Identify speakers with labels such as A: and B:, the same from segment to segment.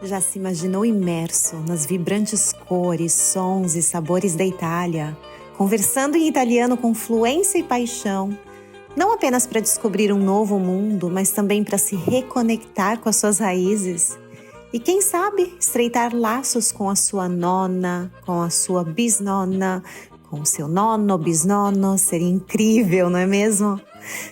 A: Já se imaginou imerso nas vibrantes cores, sons e sabores da Itália, conversando em italiano com fluência e paixão, não apenas para descobrir um novo mundo, mas também para se reconectar com as suas raízes? E quem sabe estreitar laços com a sua nona, com a sua bisnona, com o seu nono, bisnono, seria incrível, não é mesmo?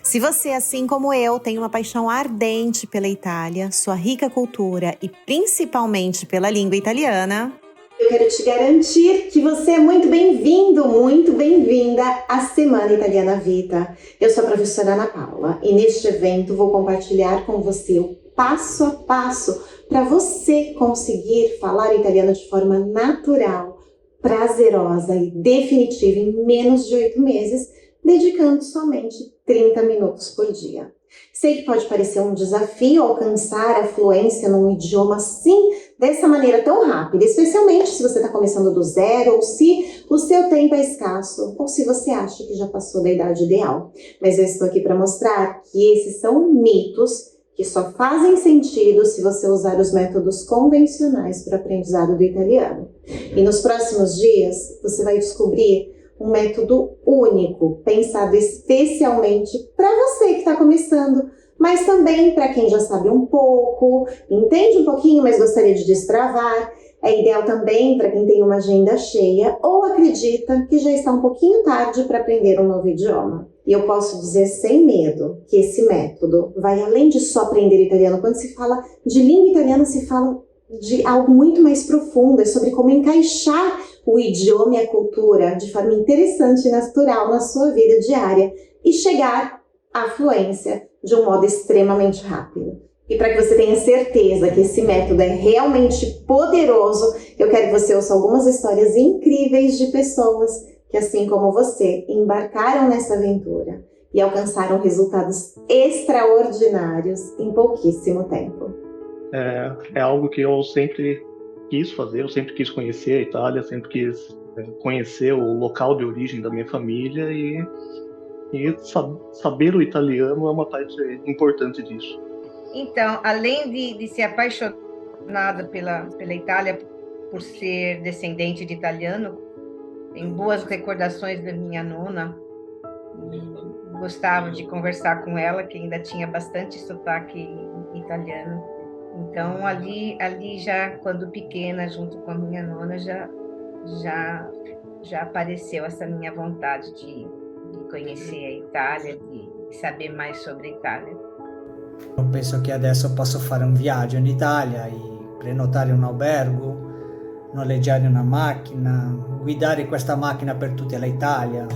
A: Se você, assim como eu, tem uma paixão ardente pela Itália, sua rica cultura e principalmente pela língua italiana, eu quero te garantir que você é muito bem-vindo, muito bem-vinda à Semana Italiana Vita. Eu sou a professora Ana Paula e neste evento vou compartilhar com você o passo a passo para você conseguir falar italiano de forma natural, prazerosa e definitiva em menos de 8 meses, dedicando somente 30 minutos por dia. Sei que pode parecer um desafio alcançar a fluência num idioma assim, dessa maneira tão rápida, especialmente se você está começando do zero ou se o seu tempo é escasso ou se você acha que já passou da idade ideal. Mas eu estou aqui para mostrar que esses são mitos que só fazem sentido se você usar os métodos convencionais para o aprendizado do italiano. E nos próximos dias, você vai descobrir um método único, pensado especialmente para você que está começando, mas também para quem já sabe um pouco, entende um pouquinho, mas gostaria de destravar. É ideal também para quem tem uma agenda cheia ou acredita que já está um pouquinho tarde para aprender um novo idioma. E eu posso dizer sem medo que esse método vai além de só aprender italiano. Quando se fala de língua italiana, se fala de algo muito mais profundo, é sobre como encaixar o idioma e a cultura de forma interessante e natural na sua vida diária e chegar à fluência de um modo extremamente rápido. E para que você tenha certeza que esse método é realmente poderoso, eu quero que você ouça algumas histórias incríveis de pessoas que, assim como você, embarcaram nessa aventura e alcançaram resultados extraordinários em pouquíssimo tempo.
B: É algo que eu sempre quis fazer, eu sempre quis conhecer a Itália, sempre quis conhecer o local de origem da minha família e saber o italiano é uma parte importante disso.
C: Então, além de ser apaixonada pela Itália, por ser descendente de italiano, tenho boas recordações da minha nona, gostava de conversar com ela, que ainda tinha bastante sotaque italiano. Então, ali já, quando pequena, junto com a minha nona, já apareceu essa minha vontade de conhecer a Itália, de saber mais sobre a Itália.
D: Eu penso che adesso posso fare un viaggio in Italia e prenotare un albergo, noleggiare una macchina, guidare questa macchina per tutta l'Italia,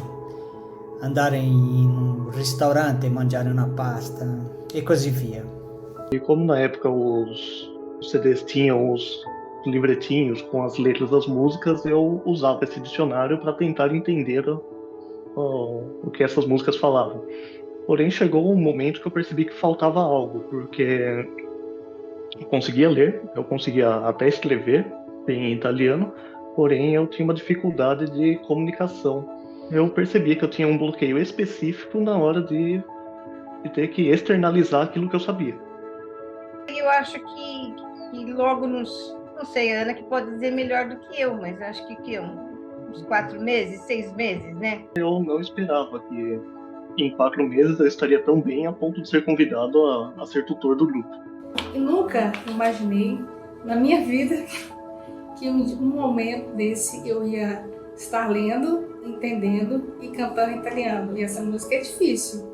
D: andare in un ristorante e mangiare una pasta e così via.
B: E como na época os CDs tinham os livretinhos com as letras das músicas, eu usava esse dicionário para tentar entender o que essas músicas falavam. Porém, chegou um momento que eu percebi que faltava algo, porque eu conseguia ler, eu conseguia até escrever em italiano, porém eu tinha uma dificuldade de comunicação. Eu percebi que eu tinha um bloqueio específico na hora de ter que externalizar aquilo que eu sabia.
C: Eu acho que logo não sei, a Ana que pode dizer melhor do que eu, mas acho que uns 4 meses, 6 meses, né?
B: Eu não esperava que em 4 meses eu estaria tão bem a ponto de ser convidado a ser tutor do grupo.
E: Eu nunca imaginei na minha vida que um momento desse eu ia estar lendo, entendendo e cantando em italiano. E essa música é difícil.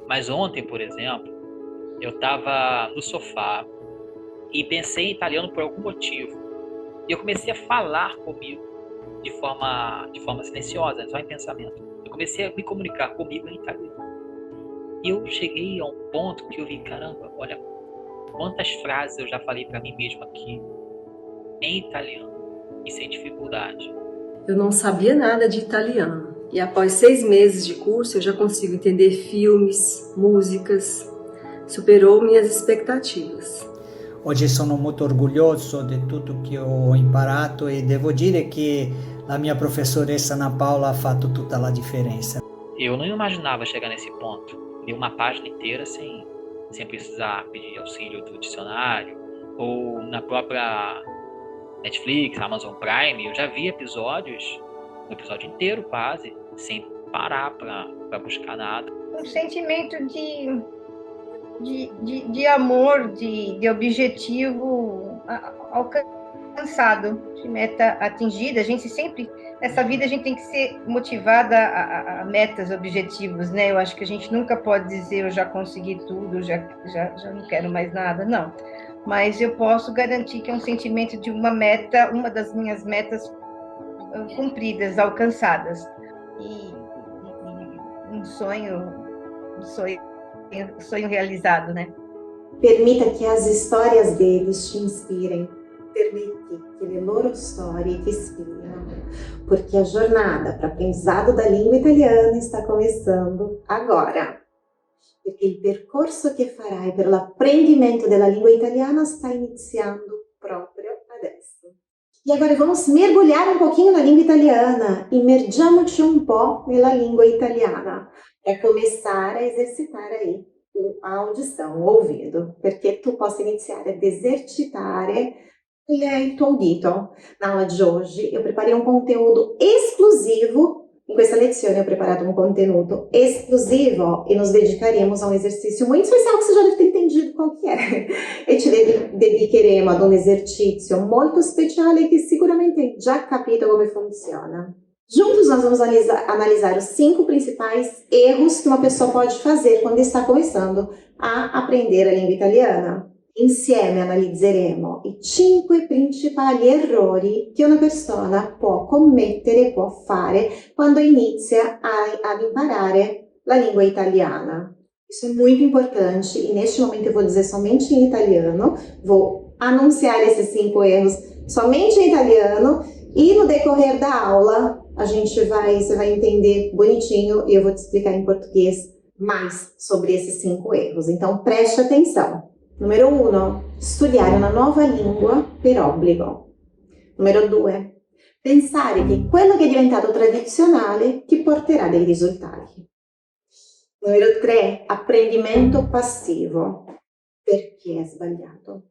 F: Mas ontem, por exemplo, eu estava no sofá e pensei em italiano por algum motivo. E eu comecei a falar comigo de forma silenciosa, só em pensamento. Eu comecei a me comunicar comigo em italiano. E eu cheguei a um ponto que eu vi, caramba, olha quantas frases eu já falei para mim mesmo aqui em italiano e sem dificuldade.
G: Eu não sabia nada de italiano e após 6 meses de curso eu já consigo entender filmes, músicas, superou minhas expectativas.
D: Oggi sono molto orgoglioso di tutto che ho imparato e devo dire che la mia professoressa Ana Paula ha fatto tutta la differenza.
F: Eu não imaginava chegar nesse ponto, ler uma página inteira sem precisar pedir auxílio do dicionário ou na própria Netflix, Amazon Prime, eu já vi episódios, um episódio inteiro quase, sem parar para buscar nada.
C: Um sentimento de amor, de objetivo alcançado, de meta atingida. A gente sempre, nessa vida, a gente tem que ser motivada a metas, objetivos, né? Eu acho que a gente nunca pode dizer eu já consegui tudo, já não quero mais nada, não. Mas eu posso garantir que é um sentimento de uma meta, uma das minhas metas cumpridas, alcançadas. E um sonho realizado, né?
A: Permita que as histórias deles te inspirem. Permite que le loro storie ti ispirino, porque a jornada para o aprendizado da língua italiana está começando agora. Perché il percorso che farai per l'apprendimento della lingua italiana sta iniziando proprio adesso. E agora vamos mergulhar um pouquinho na língua italiana. Immergiamoci un po' nella lingua italiana para começar a exercitar aí a audição, o ouvido, perché tu possa iniziare ad esercitare il tuo udito. Na aula de hoje eu preparei um conteúdo exclusivo. In questa lezione ho preparato un contenuto esclusivo e nos dedicaremos a um exercício muito especial que você já deve ter entendido qual que é. E ci dedicheremo ad un esercizio molto speciale che sicuramente hai già capito come funziona. Juntos nós vamos analisar os 5 principais erros que uma pessoa pode fazer quando está começando a aprender a língua italiana. Insieme analizzeremo i 5 principali errori che una persona può commettere, può fare quando inizia ad imparare la língua italiana. Isso é muito importante e neste momento eu vou dizer somente em italiano, vou anunciar esses 5 erros somente em italiano e no decorrer da aula você vai entender bonitinho e eu vou te explicar em português mais sobre esses 5 erros. Então preste atenção. Numero 1. Studiare una nuova lingua per obbligo. Numero 2. Pensare che quello che è diventato tradizionale ti porterà dei risultati. Numero 3. Apprendimento passivo. Perché è sbagliato.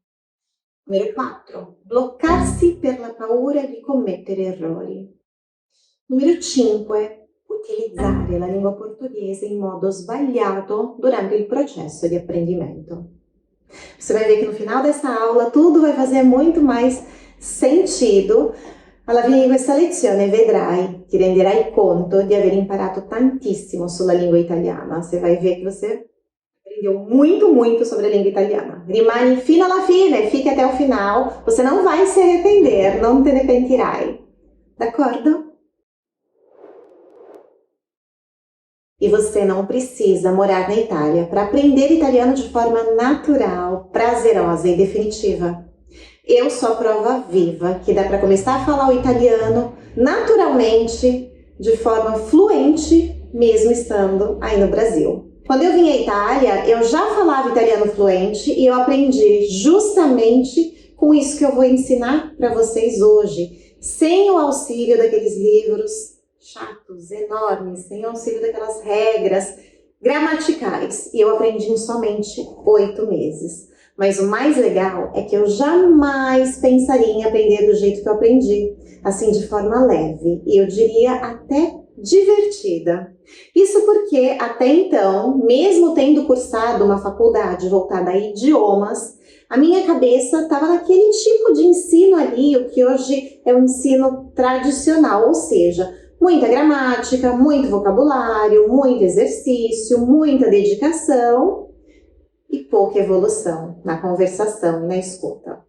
A: Numero 4. Bloccarsi per la paura di commettere errori. Numero 5. Utilizzare la lingua portoghese in modo sbagliato durante il processo di apprendimento. Você vai ver que no final dessa aula tudo vai fazer muito mais sentido. Alla fine di questa lezione vedrai, ti renderai conto di aver imparato tantissimo sulla lingua italiana. Você vai ver que você aprendeu muito sobre a língua italiana. Rimani fino alla fine, fique até o final. Você não vai se arrepender, não te arrependerai. D'accordo? E você não precisa morar na Itália para aprender italiano de forma natural, prazerosa e definitiva. Eu sou a prova viva que dá para começar a falar o italiano naturalmente, de forma fluente, mesmo estando aí no Brasil. Quando eu vim à Itália, eu já falava italiano fluente e eu aprendi justamente com isso que eu vou ensinar para vocês hoje, sem o auxílio daqueles livros chatos, enormes, sem auxílio daquelas regras gramaticais. E eu aprendi em somente 8 meses. Mas o mais legal é que eu jamais pensaria em aprender do jeito que eu aprendi, assim de forma leve, e eu diria até divertida. Isso porque até então, mesmo tendo cursado uma faculdade voltada a idiomas, a minha cabeça estava naquele tipo de ensino ali, o que hoje é o ensino tradicional, ou seja, muita gramática, muito vocabulário, muito exercício, muita dedicação e pouca evolução na conversação e na escuta.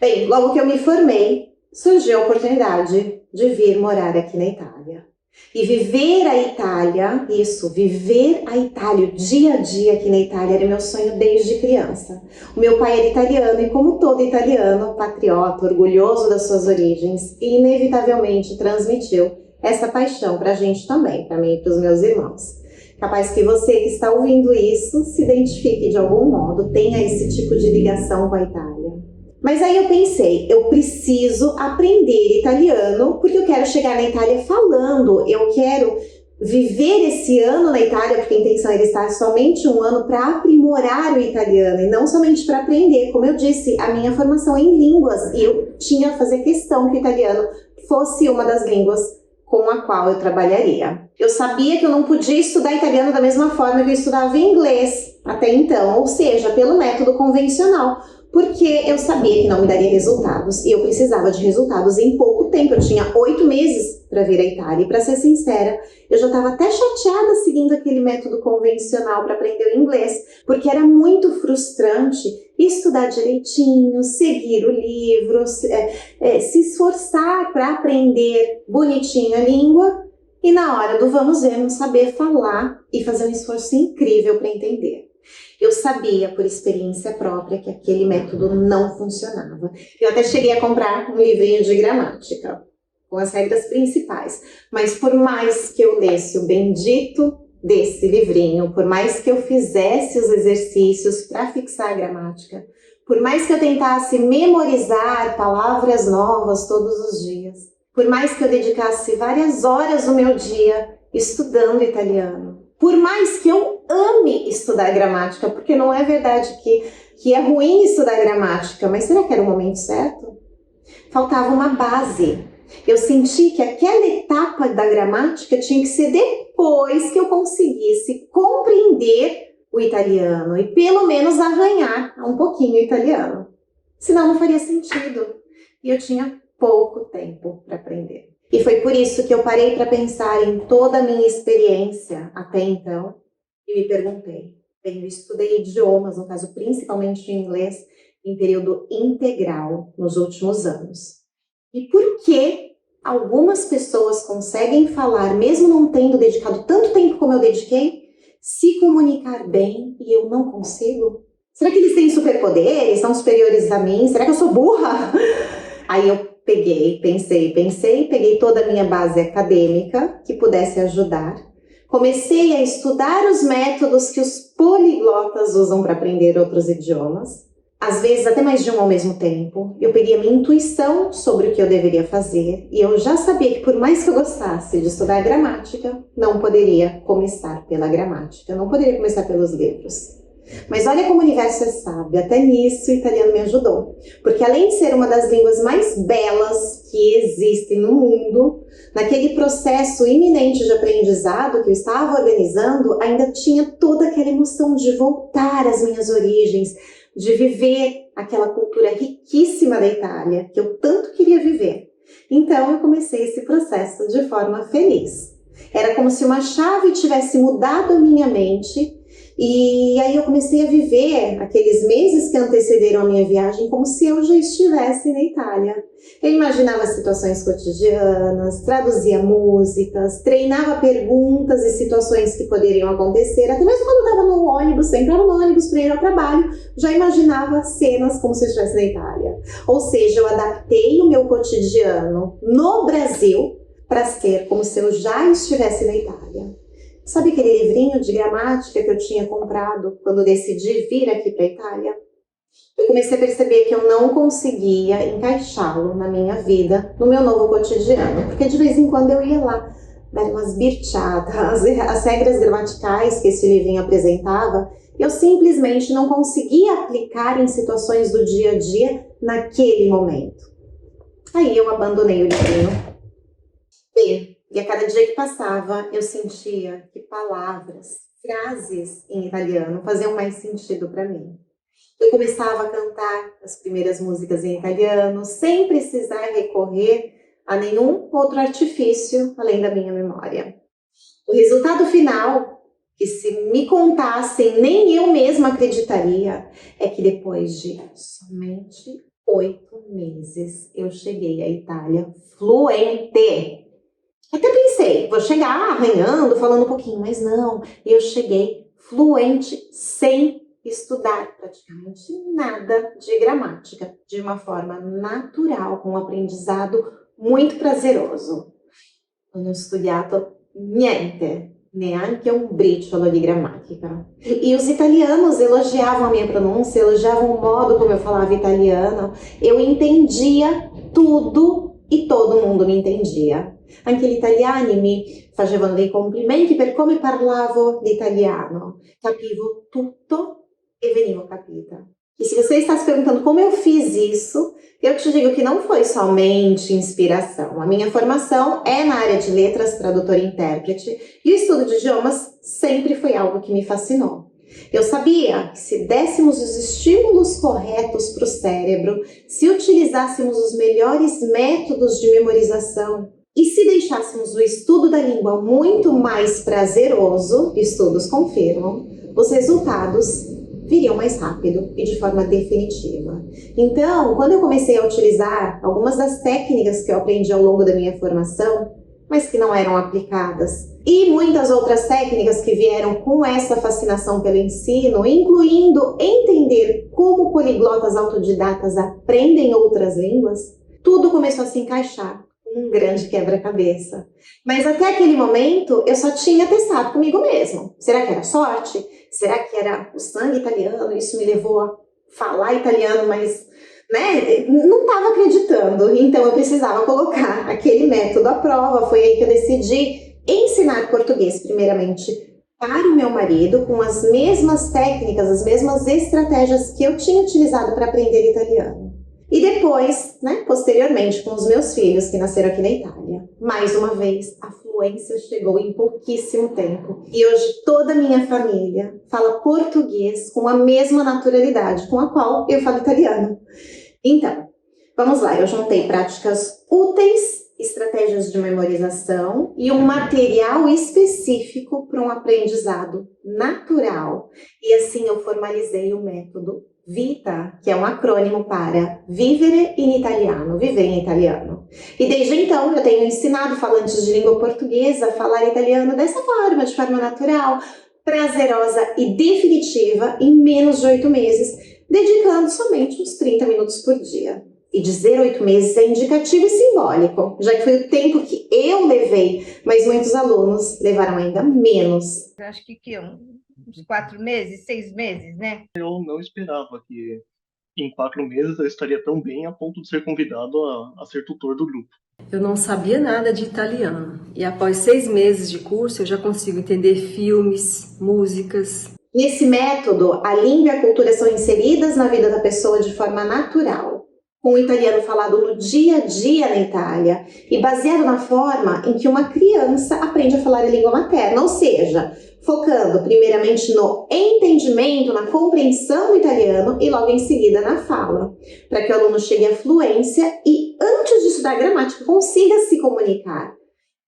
A: Bem, logo que eu me formei, surgiu a oportunidade de vir morar aqui na Itália. E viver a Itália, viver a Itália, o dia a dia aqui na Itália era meu sonho desde criança. O meu pai era italiano e, como todo italiano, patriota, orgulhoso das suas origens, inevitavelmente transmitiu essa paixão para a gente também, para mim e para os meus irmãos. Capaz que você que está ouvindo isso se identifique de algum modo, tenha esse tipo de ligação com a Itália. Mas aí eu pensei, eu preciso aprender italiano porque eu quero chegar na Itália falando, eu quero viver esse ano na Itália, porque a intenção era estar somente um ano para aprimorar o italiano e não somente para aprender. Como eu disse, a minha formação é em línguas e eu tinha que fazer questão que o italiano fosse uma das línguas com a qual eu trabalharia. Eu sabia que eu não podia estudar italiano da mesma forma que eu estudava inglês até então, ou seja, pelo método convencional, porque eu sabia que não me daria resultados e eu precisava de resultados em pouco tempo. Eu tinha 8 meses para vir à Itália e, para ser sincera, eu já estava até chateada seguindo aquele método convencional para aprender o inglês, porque era muito frustrante estudar direitinho, seguir o livro, se esforçar para aprender bonitinho a língua e na hora do vamos ver, não saber falar e fazer um esforço incrível para entender. Eu sabia, por experiência própria, que aquele método não funcionava. Eu até cheguei a comprar um livrinho de gramática, com as regras principais. Mas por mais que eu lesse o bendito desse livrinho, por mais que eu fizesse os exercícios para fixar a gramática, por mais que eu tentasse memorizar palavras novas todos os dias, por mais que eu dedicasse várias horas do meu dia estudando italiano, por mais que eu ame estudar gramática, porque não é verdade que é ruim estudar gramática, mas será que era o momento certo? Faltava uma base. Eu senti que aquela etapa da gramática tinha que ser depois que eu conseguisse compreender o italiano e pelo menos arranhar um pouquinho o italiano. Senão não faria sentido. E eu tinha pouco tempo para aprender. E foi por isso que eu parei para pensar em toda a minha experiência até então e me perguntei, bem, eu estudei idiomas, no caso principalmente o inglês, em período integral nos últimos anos. E por que algumas pessoas conseguem falar, mesmo não tendo dedicado tanto tempo como eu dediquei, se comunicar bem e eu não consigo? Será que eles têm superpoderes, são superiores a mim? Será que eu sou burra? Aí eu pensei, peguei toda a minha base acadêmica que pudesse ajudar. Comecei a estudar os métodos que os poliglotas usam para aprender outros idiomas. Às vezes até mais de um ao mesmo tempo. Eu peguei a minha intuição sobre o que eu deveria fazer e eu já sabia que por mais que eu gostasse de estudar gramática, não poderia começar pela gramática, não poderia começar pelos livros. Mas olha como o universo é sábio, até nisso o italiano me ajudou. Porque além de ser uma das línguas mais belas que existem no mundo, naquele processo iminente de aprendizado que eu estava organizando, ainda tinha toda aquela emoção de voltar às minhas origens, de viver aquela cultura riquíssima da Itália, que eu tanto queria viver. Então eu comecei esse processo de forma feliz. Era como se uma chave tivesse mudado a minha mente. E aí eu comecei a viver aqueles meses que antecederam a minha viagem como se eu já estivesse na Itália. Eu imaginava situações cotidianas, traduzia músicas, treinava perguntas e situações que poderiam acontecer. Até mesmo quando eu estava no ônibus, eu entrava no ônibus para ir ao trabalho, já imaginava cenas como se eu estivesse na Itália. Ou seja, eu adaptei o meu cotidiano no Brasil para ser como se eu já estivesse na Itália. Sabe aquele livrinho de gramática que eu tinha comprado quando decidi vir aqui para a Itália? Eu comecei a perceber que eu não conseguia encaixá-lo na minha vida, no meu novo cotidiano, porque de vez em quando eu ia lá dar umas birchadas, as regras gramaticais que esse livrinho apresentava, eu simplesmente não conseguia aplicar em situações do dia a dia naquele momento. Aí eu abandonei o livrinho. E a cada dia que passava, eu sentia que palavras, frases em italiano faziam mais sentido para mim. Eu começava a cantar as primeiras músicas em italiano, sem precisar recorrer a nenhum outro artifício além da minha memória. O resultado final, que se me contassem nem eu mesma acreditaria, é que depois de somente 8 meses eu cheguei à Itália fluente. Até pensei, vou chegar arranhando, falando um pouquinho, mas não. Eu cheguei fluente, sem estudar praticamente nada de gramática, de uma forma natural, com um aprendizado muito prazeroso. Eu não studiato niente, neanche un briciolo di grammatica. E os italianos elogiavam a minha pronúncia, elogiavam o modo como eu falava italiano. Eu entendia tudo e todo mundo me entendia. Anche gli italiani mi facevano dei complimenti per come parlavo l'italiano. Capivo tutto e venivo capita. E se você está se perguntando como eu fiz isso, eu te digo que não foi somente inspiração. A minha formação é na área de letras, tradutor e intérprete, e o estudo de idiomas sempre foi algo que me fascinou. Eu sabia que se dessemos os estímulos corretos para o cérebro, se utilizássemos os melhores métodos de memorização e se deixássemos o estudo da língua muito mais prazeroso, estudos confirmam, os resultados viriam mais rápido e de forma definitiva. Então, quando eu comecei a utilizar algumas das técnicas que eu aprendi ao longo da minha formação, mas que não eram aplicadas, e muitas outras técnicas que vieram com essa fascinação pelo ensino, incluindo entender como poliglotas autodidatas aprendem outras línguas, tudo começou a se encaixar. Um grande quebra-cabeça. Mas até aquele momento, eu só tinha testado comigo mesmo. Será que era sorte? Será que era o sangue italiano? Isso me levou a falar italiano, mas não estava acreditando. Então, eu precisava colocar aquele método à prova. Foi aí que eu decidi ensinar português, primeiramente, para o meu marido, com as mesmas técnicas, as mesmas estratégias que eu tinha utilizado para aprender italiano. E depois, posteriormente, com os meus filhos que nasceram aqui na Itália. Mais uma vez, a fluência chegou em pouquíssimo tempo. E hoje toda a minha família fala português com a mesma naturalidade com a qual eu falo italiano. Então, vamos lá, eu juntei práticas úteis, estratégias de memorização e um material específico para um aprendizado natural. E assim eu formalizei o método VITA, que é um acrônimo para Vivere in Italiano, viver em italiano. E desde então eu tenho ensinado falantes de língua portuguesa a falar italiano dessa forma, de forma natural, prazerosa e definitiva em menos de 8 meses, dedicando somente uns 30 minutos por dia. E dizer 8 meses é indicativo e simbólico, já que foi o tempo que eu levei, mas muitos alunos levaram ainda menos.
C: Eu acho que uns 4 meses, 6 meses, né?
B: Eu não esperava que em 4 meses eu estaria tão bem a ponto de ser convidado a ser tutor do grupo.
G: Eu não sabia nada de italiano e após 6 meses de curso eu já consigo entender filmes, músicas.
A: Nesse método, a língua e a cultura são inseridas na vida da pessoa de forma natural, com o italiano falado no dia a dia na Itália e baseado na forma em que uma criança aprende a falar a língua materna, ou seja, focando primeiramente no entendimento, na compreensão do italiano e logo em seguida na fala, para que o aluno chegue à fluência e antes de estudar gramática consiga se comunicar.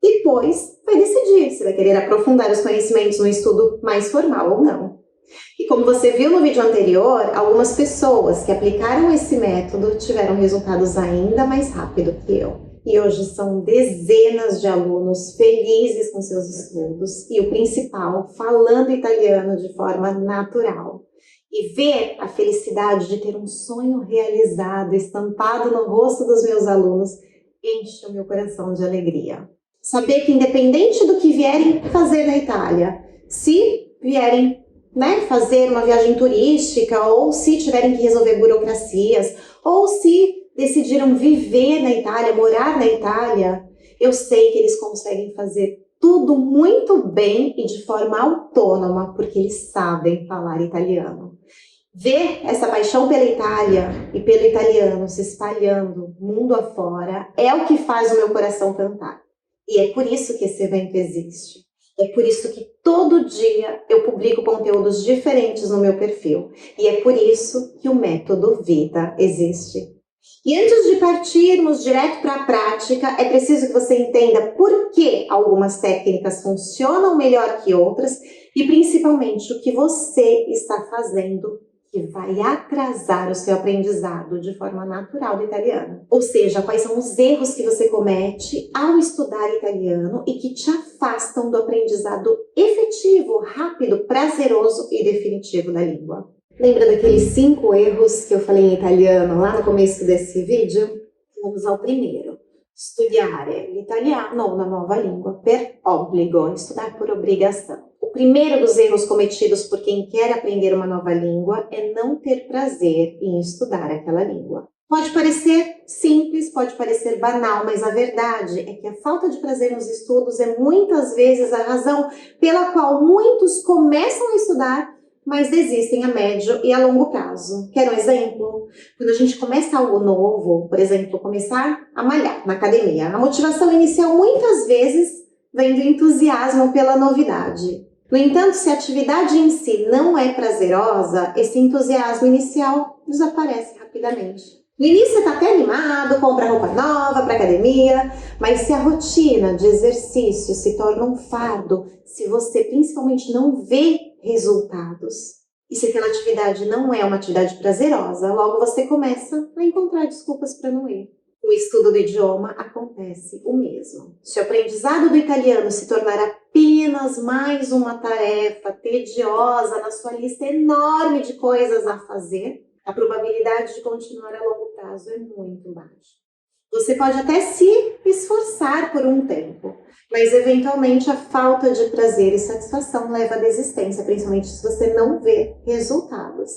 A: Depois vai decidir se vai querer aprofundar os conhecimentos no estudo mais formal ou não. E como você viu no vídeo anterior, algumas pessoas que aplicaram esse método tiveram resultados ainda mais rápido que eu. E hoje são dezenas de alunos felizes com seus estudos e o principal, falando italiano de forma natural. E ver a felicidade de ter um sonho realizado, estampado no rosto dos meus alunos, enche o meu coração de alegria. Saber que independente do que vierem fazer na Itália, se vierem fazer uma viagem turística, ou se tiverem que resolver burocracias, ou se decidiram viver na Itália, morar na Itália, eu sei que eles conseguem fazer tudo muito bem e de forma autônoma, porque eles sabem falar italiano. Ver essa paixão pela Itália e pelo italiano se espalhando mundo afora é o que faz o meu coração cantar. E é por isso que esse evento existe. É por isso que todo dia eu publico conteúdos diferentes no meu perfil. E é por isso que o método VITA existe. E antes de partirmos direto para a prática, é preciso que você entenda por que algumas técnicas funcionam melhor que outras e principalmente o que você está fazendo que vai atrasar o seu aprendizado de forma natural do italiano. Ou seja, quais são os erros que você comete ao estudar italiano e que te afastam do aprendizado efetivo, rápido, prazeroso e definitivo da língua. Lembra daqueles 5 erros que eu falei em italiano lá no começo desse vídeo? Vamos ao primeiro. Studiare l'italiano, una nuova língua, per obbligo. Estudar por obrigação. O primeiro dos erros cometidos por quem quer aprender uma nova língua é não ter prazer em estudar aquela língua. Pode parecer simples, vezes pode parecer banal, mas a verdade é que a falta de prazer nos estudos é muitas vezes a razão pela qual muitos começam a estudar, mas desistem a médio e a longo prazo. Quer um exemplo? Quando a gente começa algo novo, por exemplo, começar a malhar na academia, a motivação inicial muitas vezes vem do entusiasmo pela novidade. No entanto, se a atividade em si não é prazerosa, esse entusiasmo inicial desaparece rapidamente. No início você está até animado, compra roupa nova para academia, mas se a rotina de exercício se torna um fardo, se você principalmente não vê resultados, e se aquela atividade não é uma atividade prazerosa, logo você começa a encontrar desculpas para não ir. O estudo do idioma acontece o mesmo. Se o aprendizado do italiano se tornar apenas mais uma tarefa tediosa na sua lista enorme de coisas a fazer, a probabilidade de continuar a longo prazo é muito baixa. Você pode até se esforçar por um tempo, mas eventualmente a falta de prazer e satisfação leva à desistência, principalmente se você não vê resultados.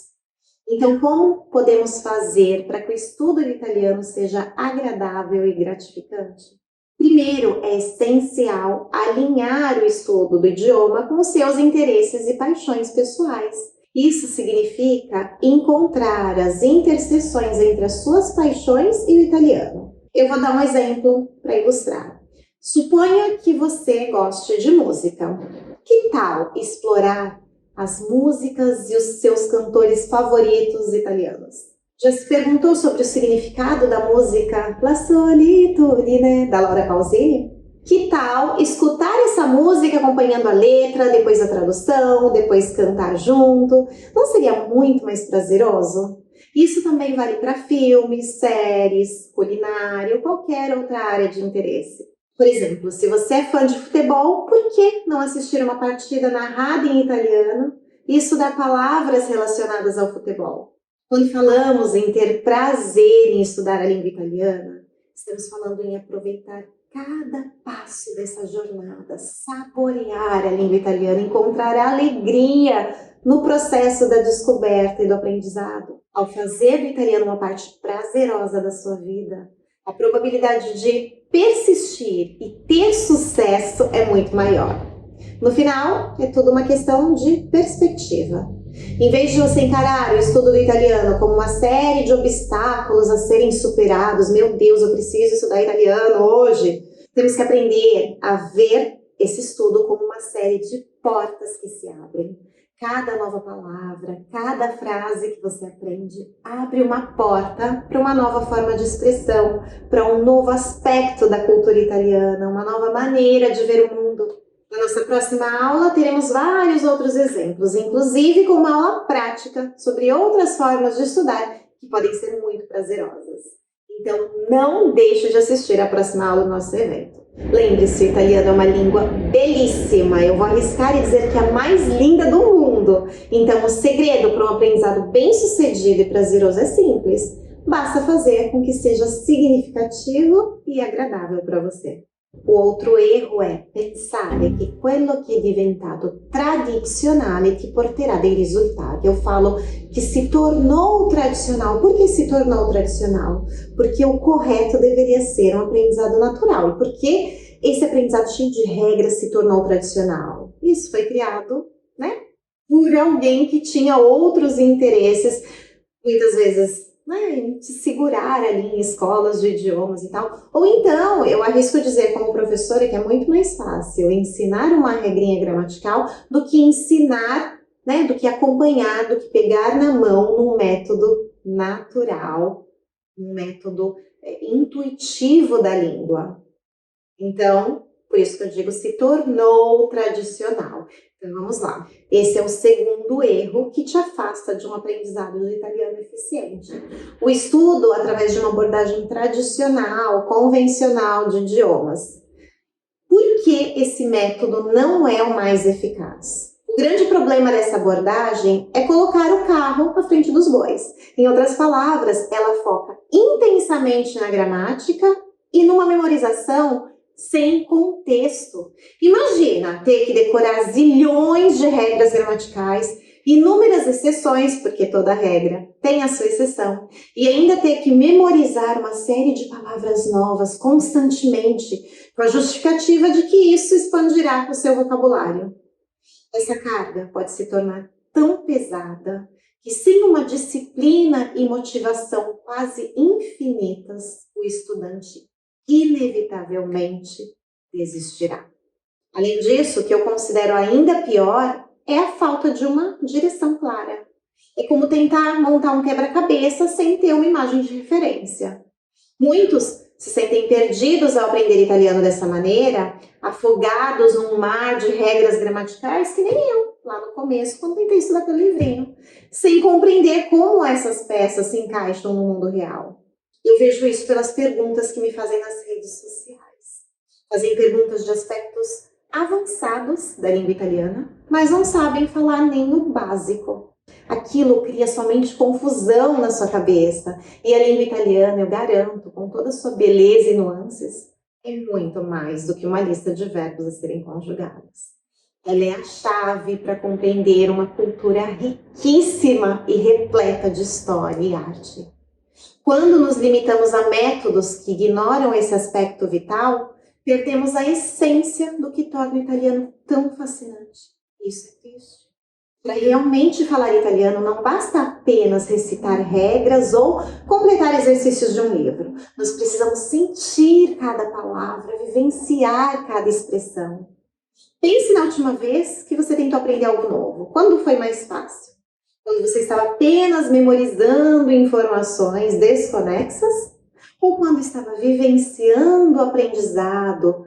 A: Então, como podemos fazer para que o estudo do italiano seja agradável e gratificante? Primeiro, é essencial alinhar o estudo do idioma com os seus interesses e paixões pessoais. Isso significa encontrar as interseções entre as suas paixões e o italiano. Eu vou dar um exemplo para ilustrar. Suponha que você goste de música. Que tal explorar as músicas e os seus cantores favoritos italianos? Já se perguntou sobre o significado da música La Solitudine, da Laura Pausini? Que tal escutar essa música acompanhando a letra, depois a tradução, depois cantar junto? Não seria muito mais prazeroso? Isso também vale para filmes, séries, culinária ou qualquer outra área de interesse. Por exemplo, se você é fã de futebol, por que não assistir uma partida narrada em italiano e estudar palavras relacionadas ao futebol? Quando falamos em ter prazer em estudar a língua italiana, estamos falando em aproveitar cada passo dessa jornada, saborear a língua italiana, encontrar alegria no processo da descoberta e do aprendizado. Ao fazer do italiano uma parte prazerosa da sua vida, a probabilidade de persistir e ter sucesso é muito maior. No final, é tudo uma questão de perspectiva. Em vez de você encarar o estudo do italiano como uma série de obstáculos a serem superados, meu Deus, eu preciso estudar italiano hoje, temos que aprender a ver esse estudo como uma série de portas que se abrem. Cada nova palavra, cada frase que você aprende abre uma porta para uma nova forma de expressão, para um novo aspecto da cultura italiana, uma nova maneira de ver o mundo. Na nossa próxima aula teremos vários outros exemplos, inclusive com uma aula prática sobre outras formas de estudar que podem ser muito prazerosas. Então não deixe de assistir à próxima aula do nosso evento. Lembre-se, o italiano é uma língua belíssima, eu vou arriscar e dizer que é a mais linda do mundo. Então o segredo para um aprendizado bem sucedido e prazeroso é simples. Basta fazer com que seja significativo e agradável para você. O outro erro é pensare che quello che è diventato tradizionale ti porterà dei risultati. Eu falo que se tornou tradicional. Por que se tornou tradicional? Porque o correto deveria ser um aprendizado natural. E por que esse aprendizado cheio de regras se tornou tradicional? Isso foi criado, por alguém que tinha outros interesses, muitas vezes de segurar ali em escolas de idiomas e tal. Ou então, eu arrisco dizer como professora que é muito mais fácil ensinar uma regrinha gramatical do que ensinar, do que acompanhar, do que pegar na mão num método natural, um método intuitivo da língua. Então, por isso que eu digo, se tornou tradicional. Então, vamos lá. Esse é o segundo erro que te afasta de um aprendizado do italiano eficiente. O estudo através de uma abordagem tradicional, convencional de idiomas. Por que esse método não é o mais eficaz? O grande problema dessa abordagem é colocar o carro à frente dos bois. Em outras palavras, ela foca intensamente na gramática e numa memorização sem contexto. Imagina ter que decorar zilhões de regras gramaticais, Inúmeras exceções, porque toda regra tem a sua exceção, e ainda ter que memorizar uma série de palavras novas constantemente, com a justificativa de que isso expandirá o seu vocabulário. Essa carga pode se tornar tão pesada que, sem uma disciplina e motivação quase infinitas, o estudante inevitavelmente desistirá. Além disso, o que eu considero ainda pior é a falta de uma direção clara. É como tentar montar um quebra-cabeça sem ter uma imagem de referência. Muitos se sentem perdidos ao aprender italiano dessa maneira, afogados num mar de regras gramaticais, que nem eu, lá no começo, quando tentei estudar pelo livrinho, sem compreender como essas peças se encaixam no mundo real. Eu vejo isso pelas perguntas que me fazem nas redes sociais. Fazem perguntas de aspectos avançados da língua italiana, mas não sabem falar nem no básico. Aquilo cria somente confusão na sua cabeça. E a língua italiana, eu garanto, com toda a sua beleza e nuances, é muito mais do que uma lista de verbos a serem conjugados. Ela é a chave para compreender uma cultura riquíssima e repleta de história e arte. Quando nos limitamos a métodos que ignoram esse aspecto vital, perdemos a essência do que torna o italiano tão fascinante. Isso é triste. Para realmente falar italiano, não basta apenas recitar regras ou completar exercícios de um livro. Nós precisamos sentir cada palavra, vivenciar cada expressão. Pense na última vez que você tentou aprender algo novo. Quando foi mais fácil? Quando você estava apenas memorizando informações desconexas? Ou quando estava vivenciando o aprendizado?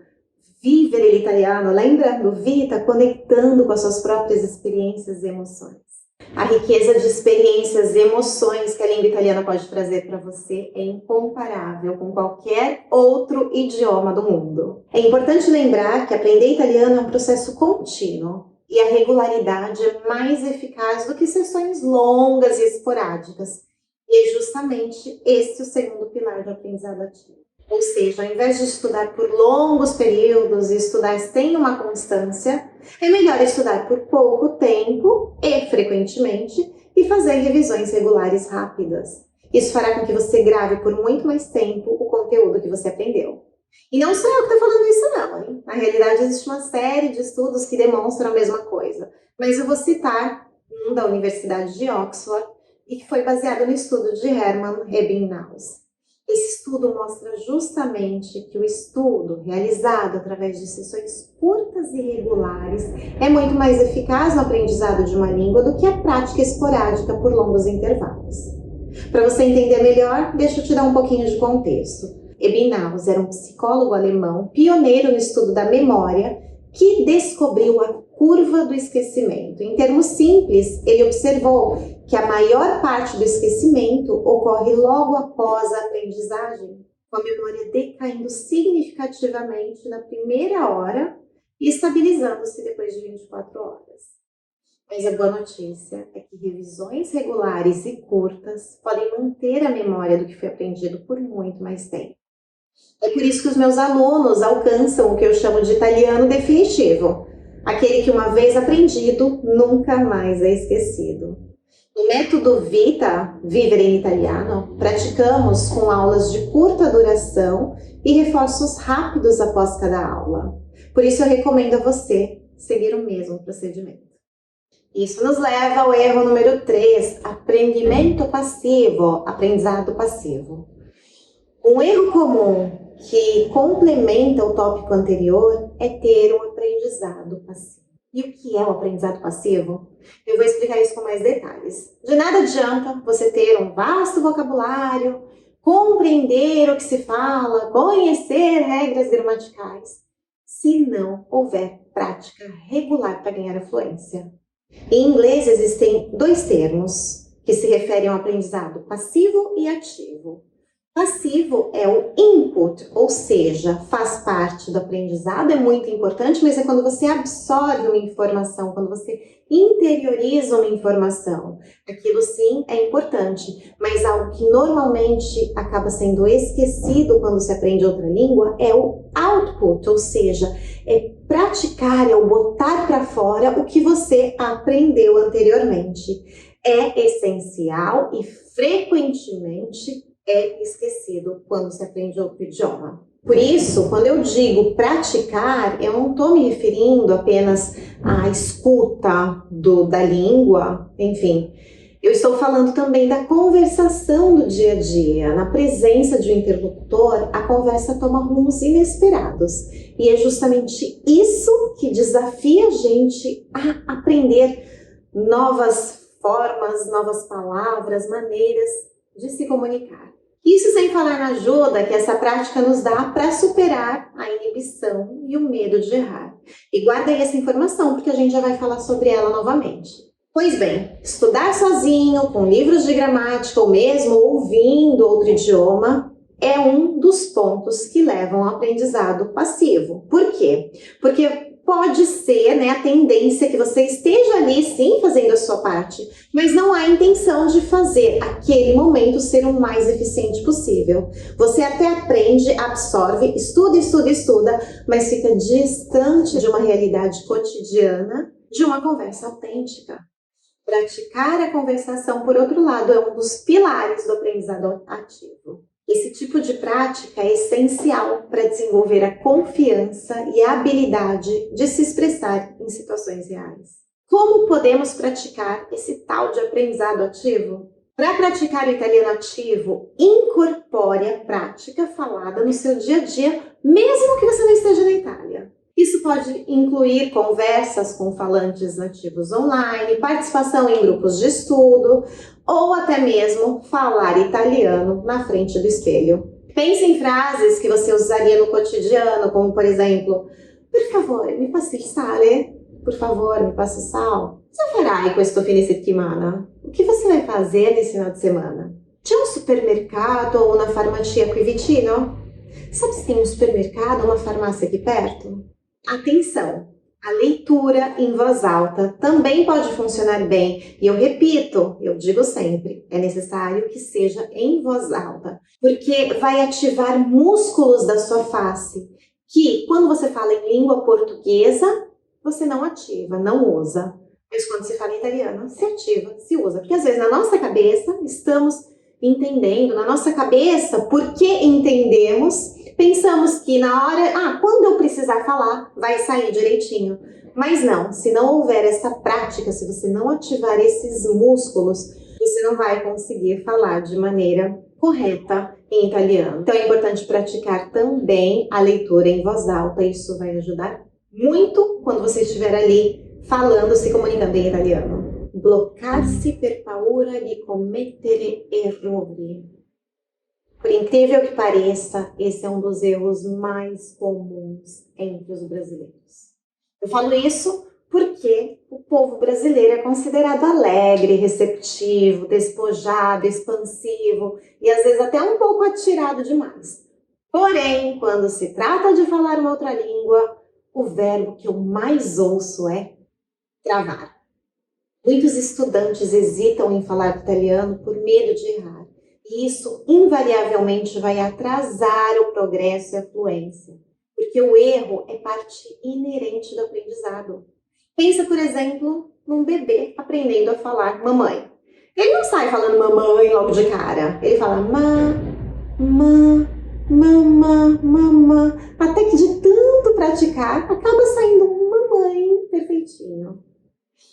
A: Vivere l'italiano, lembra do Vita? Conectando com as suas próprias experiências e emoções. A riqueza de experiências e emoções que a língua italiana pode trazer para você é incomparável com qualquer outro idioma do mundo. É importante lembrar que aprender italiano é um processo contínuo e a regularidade é mais eficaz do que sessões longas e esporádicas. E é justamente esse o segundo pilar do aprendizado ativo. Ou seja, ao invés de estudar por longos períodos e estudar sem uma constância, é melhor estudar por pouco tempo e frequentemente e fazer revisões regulares rápidas. Isso fará com que você grave por muito mais tempo o conteúdo que você aprendeu. E não sou eu que estou falando isso não, hein? Na realidade, existe uma série de estudos que demonstram a mesma coisa. Mas eu vou citar um da Universidade de Oxford e que foi baseado no estudo de Hermann Ebbinghaus. Esse estudo mostra justamente que o estudo realizado através de sessões curtas e regulares é muito mais eficaz no aprendizado de uma língua do que a prática esporádica por longos intervalos. Para você entender melhor, deixa eu te dar um pouquinho de contexto. Ebbinghaus era um psicólogo alemão pioneiro no estudo da memória que descobriu a curva do esquecimento. Em termos simples, ele observou que a maior parte do esquecimento ocorre logo após a aprendizagem, com a memória decaindo significativamente na primeira hora e estabilizando-se depois de 24 horas. Mas a boa notícia é que revisões regulares e curtas podem manter a memória do que foi aprendido por muito mais tempo. É por isso que os meus alunos alcançam o que eu chamo de italiano definitivo, aquele que uma vez aprendido nunca mais é esquecido. No método Vita, Vivere in Italiano, praticamos com aulas de curta duração e reforços rápidos após cada aula. Por isso eu recomendo a você seguir o mesmo procedimento. Isso nos leva ao erro número 3, aprendimento passivo, aprendizado passivo. Um erro comum que complementa o tópico anterior é ter um aprendizado passivo. E o que é o aprendizado passivo? Eu vou explicar isso com mais detalhes. De nada adianta você ter um vasto vocabulário, compreender o que se fala, conhecer regras gramaticais, se não houver prática regular para ganhar a fluência. Em inglês existem dois termos que se referem ao aprendizado passivo e ativo. Passivo é o input, ou seja, faz parte do aprendizado, é muito importante, mas é quando você absorve uma informação, quando você interioriza uma informação. Aquilo sim é importante, mas algo que normalmente acaba sendo esquecido quando se aprende outra língua é o output, ou seja, é praticar, é o botar para fora o que você aprendeu anteriormente. É essencial e frequentemente é esquecido quando se aprende outro idioma. Por isso, quando eu digo praticar, eu não estou me referindo apenas à escuta da língua, enfim. Eu estou falando também da conversação do dia a dia. Na presença de um interlocutor, a conversa toma rumos inesperados. E é justamente isso que desafia a gente a aprender novas formas, novas palavras, maneiras de se comunicar. Isso sem falar na ajuda que essa prática nos dá para superar a inibição e o medo de errar. E guarda aí essa informação, porque a gente já vai falar sobre ela novamente. Pois bem, estudar sozinho, com livros de gramática ou mesmo ouvindo outro idioma, é um dos pontos que levam ao aprendizado passivo. Por quê? Porque pode ser, né, a tendência que você esteja ali, sim, fazendo a sua parte, mas não há intenção de fazer aquele momento ser o mais eficiente possível. Você até aprende, absorve, estuda, mas fica distante de uma realidade cotidiana, de uma conversa autêntica. Praticar a conversação, por outro lado, é um dos pilares do aprendizado ativo. Esse tipo de prática é essencial para desenvolver a confiança e a habilidade de se expressar em situações reais. Como podemos praticar esse tal de aprendizado ativo? Para praticar o italiano ativo, incorpore a prática falada no seu dia a dia, mesmo que você não esteja na Itália. Isso pode incluir conversas com falantes nativos online, participação em grupos de estudo ou até mesmo falar italiano na frente do espelho. Pense em frases que você usaria no cotidiano, como por exemplo, por favor, mi passi il sale? Por favor, me passa o sal? Cosa farai questo fine settimana? O que você vai fazer nesse final de semana? C'è un supermercado ou una farmacia qui vicino? Sabe se tem um supermercado ou uma farmácia aqui perto? Atenção! A leitura em voz alta também pode funcionar bem. E eu repito, eu digo sempre, é necessário que seja em voz alta, porque vai ativar músculos da sua face, que quando você fala em língua portuguesa, você não ativa, não usa. Mas quando se fala em italiano, se ativa, se usa. Porque às vezes na nossa cabeça estamos entendendo, na nossa cabeça, porque entendemos, pensamos que na hora, quando eu precisar falar, vai sair direitinho. Mas não, se não houver essa prática, se você não ativar esses músculos, você não vai conseguir falar de maneira correta em italiano. Então é importante praticar também a leitura em voz alta. Isso vai ajudar muito quando você estiver ali falando, se comunicando em italiano. Bloccar-se per paura di commettere errori. Por incrível que pareça, esse é um dos erros mais comuns entre os brasileiros. Eu falo isso porque o povo brasileiro é considerado alegre, receptivo, despojado, expansivo e às vezes até um pouco atirado demais. Porém, quando se trata de falar uma outra língua, o verbo que eu mais ouço é travar. Muitos estudantes hesitam em falar italiano por medo de errar. E isso invariavelmente vai atrasar o progresso e a fluência, porque o erro é parte inerente do aprendizado. Pensa, por exemplo, num bebê aprendendo a falar mamãe. Ele não sai falando mamãe logo de cara. Ele fala mamã, até que de tanto praticar, acaba saindo mamãe perfeitinho.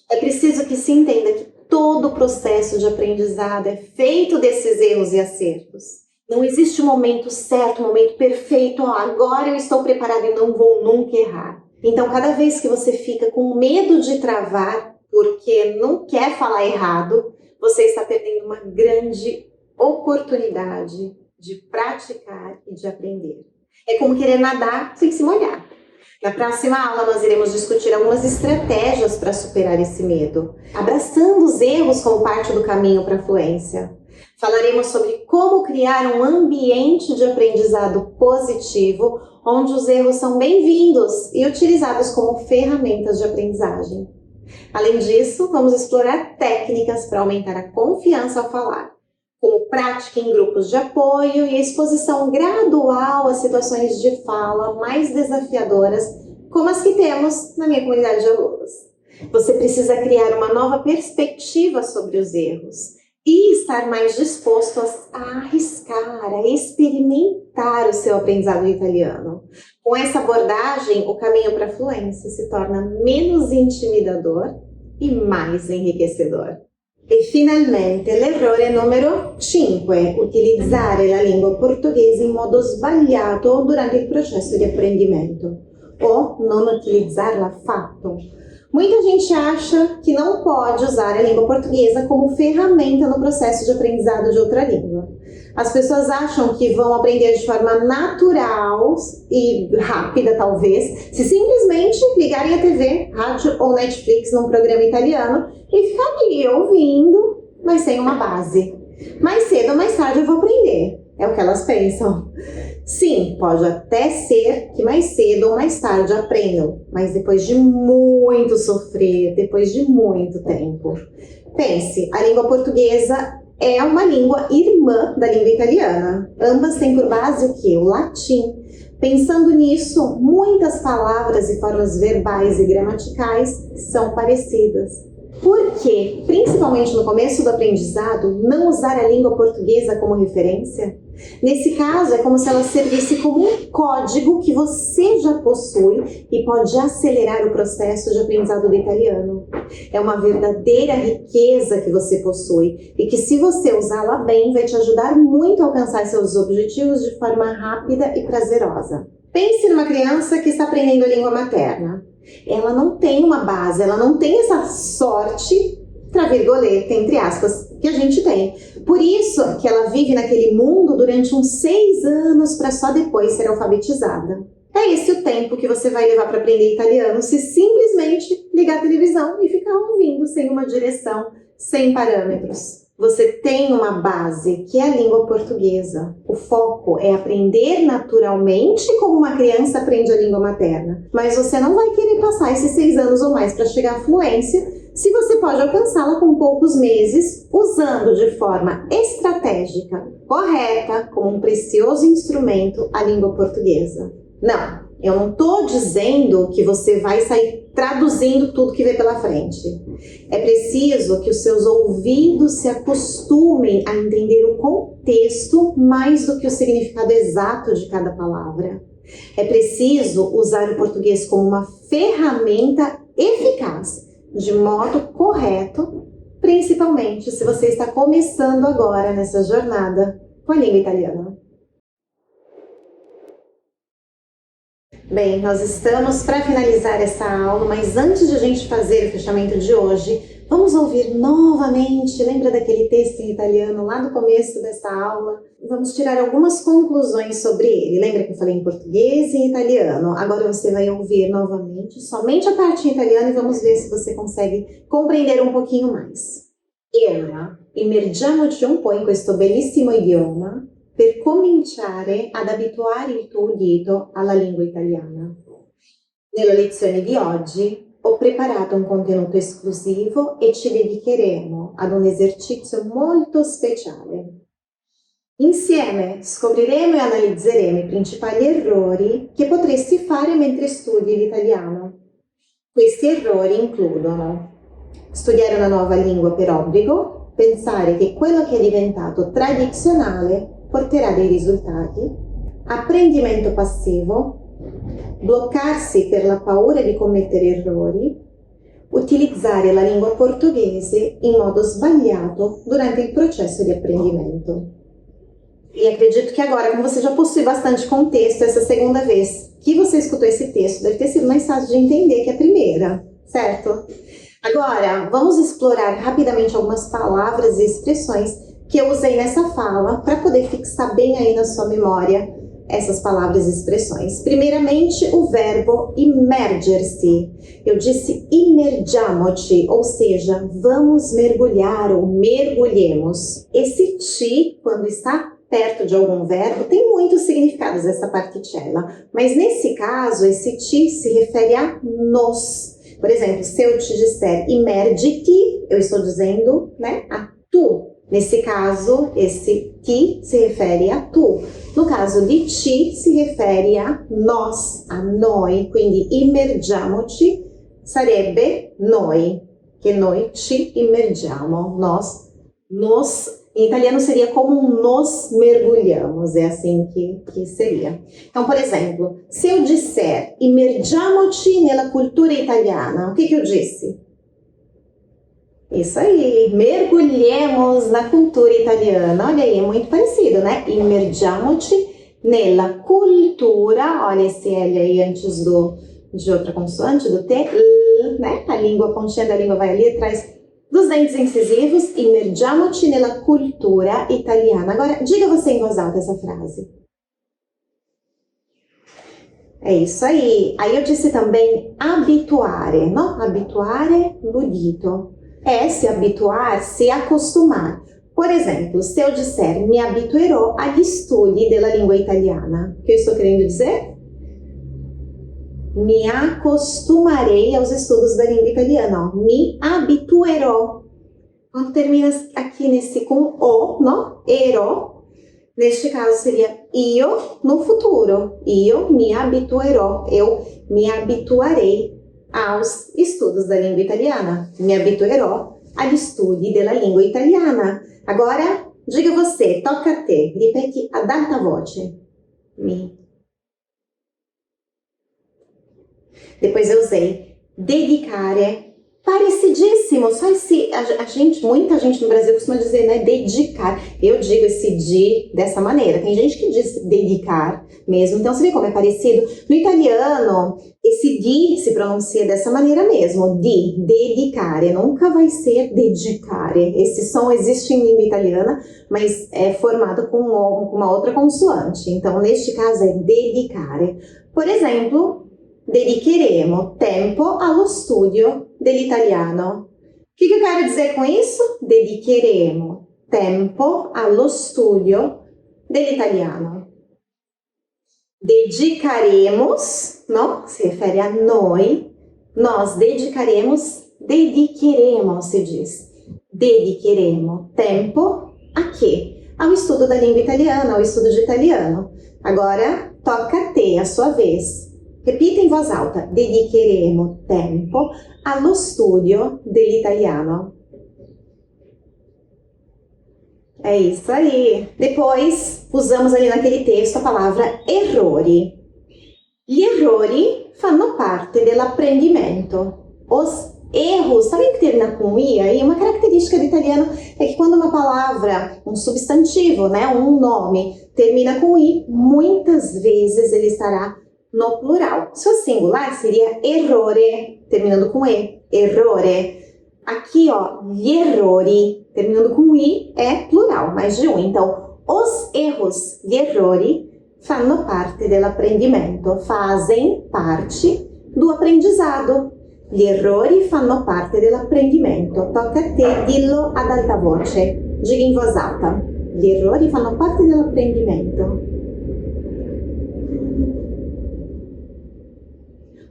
A: É preciso que se entenda que todo o processo de aprendizado é feito desses erros e acertos. Não existe um momento certo, um momento perfeito. Agora eu estou preparado e não vou nunca errar. Então, cada vez que você fica com medo de travar porque não quer falar errado, você está perdendo uma grande oportunidade de praticar e de aprender. É como querer nadar sem se molhar. Na próxima aula, nós iremos discutir algumas estratégias para superar esse medo, abraçando os erros como parte do caminho para a fluência. Falaremos sobre como criar um ambiente de aprendizado positivo, onde os erros são bem-vindos e utilizados como ferramentas de aprendizagem. Além disso, vamos explorar técnicas para aumentar a confiança ao falar, como prática em grupos de apoio e a exposição gradual a situações de fala mais desafiadoras, como as que temos na minha comunidade de alunos. Você precisa criar uma nova perspectiva sobre os erros e estar mais disposto a arriscar, a experimentar o seu aprendizado italiano. Com essa abordagem, o caminho para a fluência se torna menos intimidador e mais enriquecedor. E finalmente l'errore numero 5, utilizzare la lingua portoghese in modo sbagliato durante il processo di apprendimento, ou non utilizzarla affatto. Muita gente acha que não pode usar a língua portuguesa como ferramenta no processo de aprendizado de outra língua. As pessoas acham que vão aprender de forma natural e rápida, talvez, se simplesmente ligarem a TV, rádio ou Netflix num programa italiano e ficar ali ouvindo, mas sem uma base. Mais cedo ou mais tarde eu vou aprender, é o que elas pensam. Sim, pode até ser que mais cedo ou mais tarde aprendam, mas depois de muito sofrer, depois de muito tempo. Pense, a língua portuguesa é uma língua irmã da língua italiana. Ambas têm por base o quê? O latim. Pensando nisso, muitas palavras e formas verbais e gramaticais são parecidas. Por que, principalmente no começo do aprendizado, não usar a língua portuguesa como referência? Nesse caso, é como se ela servisse como um código que você já possui e pode acelerar o processo de aprendizado do italiano. É uma verdadeira riqueza que você possui e que, se você usá-la bem, vai te ajudar muito a alcançar seus objetivos de forma rápida e prazerosa. Pense numa criança que está aprendendo a língua materna. Ela não tem uma base, ela não tem essa sorte, travirgoleta, entre aspas, que a gente tem. Por isso que ela vive naquele mundo durante uns 6 anos para só depois ser alfabetizada. É esse o tempo que você vai levar para aprender italiano se simplesmente ligar a televisão e ficar ouvindo sem uma direção, sem parâmetros. Você tem uma base, que é a língua portuguesa. O foco é aprender naturalmente como uma criança aprende a língua materna. Mas você não vai querer passar esses 6 anos ou mais para chegar à fluência, se você pode alcançá-la com poucos meses, usando de forma estratégica, correta, como um precioso instrumento, a língua portuguesa. Não, eu não estou dizendo que você vai sair traduzindo tudo que vê pela frente. É preciso que os seus ouvidos se acostumem a entender o contexto mais do que o significado exato de cada palavra. É preciso usar o português como uma ferramenta eficaz, de modo correto, principalmente se você está começando agora nessa jornada com a língua italiana. Bem, nós estamos para finalizar essa aula, mas antes de a gente fazer o fechamento de hoje, vamos ouvir novamente, lembra daquele texto em italiano lá do começo dessa aula? Vamos tirar algumas conclusões sobre ele. Lembra que eu falei em português e em italiano? Agora você vai ouvir novamente, somente a parte em italiano, e vamos ver se você consegue compreender um pouquinho mais. E ora, immergiamoci un po' in questo bellissimo idioma per cominciare ad abituare il tuo udito alla lingua italiana. Nella lezione di oggi ho preparato un contenuto esclusivo e ci dedicheremo ad un esercizio molto speciale. Insieme scopriremo e analizzeremo i principali errori che potresti fare mentre studi l'italiano. Questi errori includono studiare una nuova lingua per obbligo, pensare che quello che è diventato tradizionale porterà dei risultati, apprendimento passivo, bloccarsi per la paura di commettere errori, utilizzare la lingua portoghese in modo sbagliato durante il processo di apprendimento. E acredito que agora, como você já possui bastante contexto, essa segunda vez que você escutou esse texto deve ter sido mais fácil de entender que a primeira, certo? Agora, vamos explorar rapidamente algumas palavras e expressões que eu usei nessa fala para poder fixar bem aí na sua memória essas palavras e expressões. Primeiramente, o verbo immerger-se. Eu disse immergiamoci, ou seja, vamos mergulhar ou mergulhemos. Esse ti, quando está perto de algum verbo, tem muitos significados essa particella, mas nesse caso, esse ti se refere a nos. Por exemplo, se eu te disser immergi-ti, eu estou dizendo, né, a tu. Nesse caso, esse ti se refere a tu. No caso di ci, se refere a nós, a noi. Quindi immergiamoci sarebbe noi, che noi ci immergiamo. Nós nos, em italiano seria como nos mergulhamos, é assim que seria. Então, por exemplo, se eu disser immergiamoci nella cultura italiana, o que eu disse? Isso aí, mergulhemos na cultura italiana. Olha aí, é muito parecido, né? Immergiamoci nella cultura, olha esse L aí antes de outra consoante, do T, né? A língua, a pontinha da língua vai ali atrás dos dentes incisivos. Immergiamoci nella cultura italiana. Agora, diga você em voz alta essa frase. É isso aí. Aí eu disse também habituare, não? Habituare l'udito. É se habituar, se acostumar. Por exemplo, se eu disser mi abituerò agli studi della lingua italiana, o que eu estou querendo dizer? Me acostumarei aos estudos da língua italiana. Ó. Me abituerò. Quando termina aqui nesse com o, não? Ero. Neste caso seria io no futuro. Io mi abituerò. Eu me habituarei aos estudos da língua italiana. Me abituerò agli studi della lingua italiana. Agora, diga você, toca a te, ripeti ad alta voce. Mi. Depois eu usei dedicare. Parecidíssimo, só esse, muita gente no Brasil costuma dizer, né, dedicar. Eu digo esse di dessa maneira. Tem gente que diz dedicar mesmo, então você vê como é parecido. No italiano, esse di se pronuncia dessa maneira mesmo, di, dedicare, nunca vai ser dedicare. Esse som existe em língua italiana, mas é formado com uma outra consoante. Então, neste caso, é dedicare. Por exemplo, dedicheremo tempo allo studio dell'italiano. O que eu quero dizer com isso? Dedicheremo tempo allo studio dell'italiano. Dedicaremos, não? Se refere a noi. Nós dedicaremos, dedicheremo, se diz. Dedicheremo tempo a quê? Ao estudo da língua italiana, ao estudo de italiano. Agora, toca a te, a sua vez. Repita em voz alta. Dedicheremo tempo allo studio dell'italiano. É isso aí. Depois, usamos ali naquele texto a palavra errori. Gli errori fanno parte dell'apprendimento. Os erros, sabe que termina com i aí? Uma característica do italiano é que quando uma palavra, um substantivo, né, um nome, termina com i, muitas vezes ele estará no plural. Seu singular seria errore, terminando com e, errore. Aqui, ó, gli errori, terminando com i, é plural, mais de um. Então, os erros, gli errori, fanno parte dell'apprendimento, fazem parte do aprendizado. Gli errori fanno parte dell'apprendimento. Tocca a te, dillo ad alta voce, diga em voz alta. Gli errori fanno parte dell'apprendimento.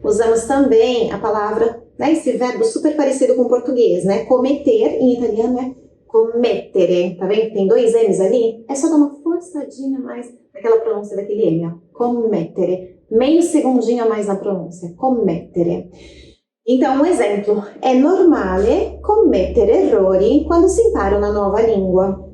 A: Usamos também a palavra, né, esse verbo super parecido com o português, né? Cometer, em italiano é commettere. Tá vendo que tem dois M's ali? É só dar uma forçadinha mais naquela pronúncia daquele M, ó. Commettere. Meio segundinho a mais na pronúncia. Commettere. Então, um exemplo. É normale commettere errori quando se impara uma nova língua.